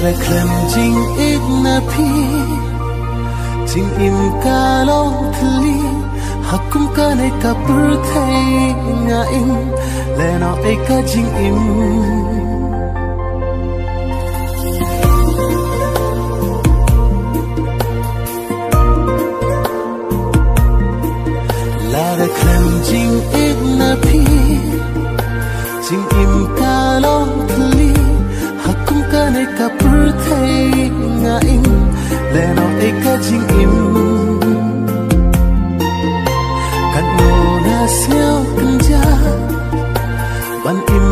Lara klem jing igna pi jing im ka long thli hakum ka nei ka pur thai nga in le no ai ka jing im Lara klem jing igna pi jing im ka long thli hakum ka nei ka pur thai nga in le no ai ka jing im kan no na siêu kan ja ban im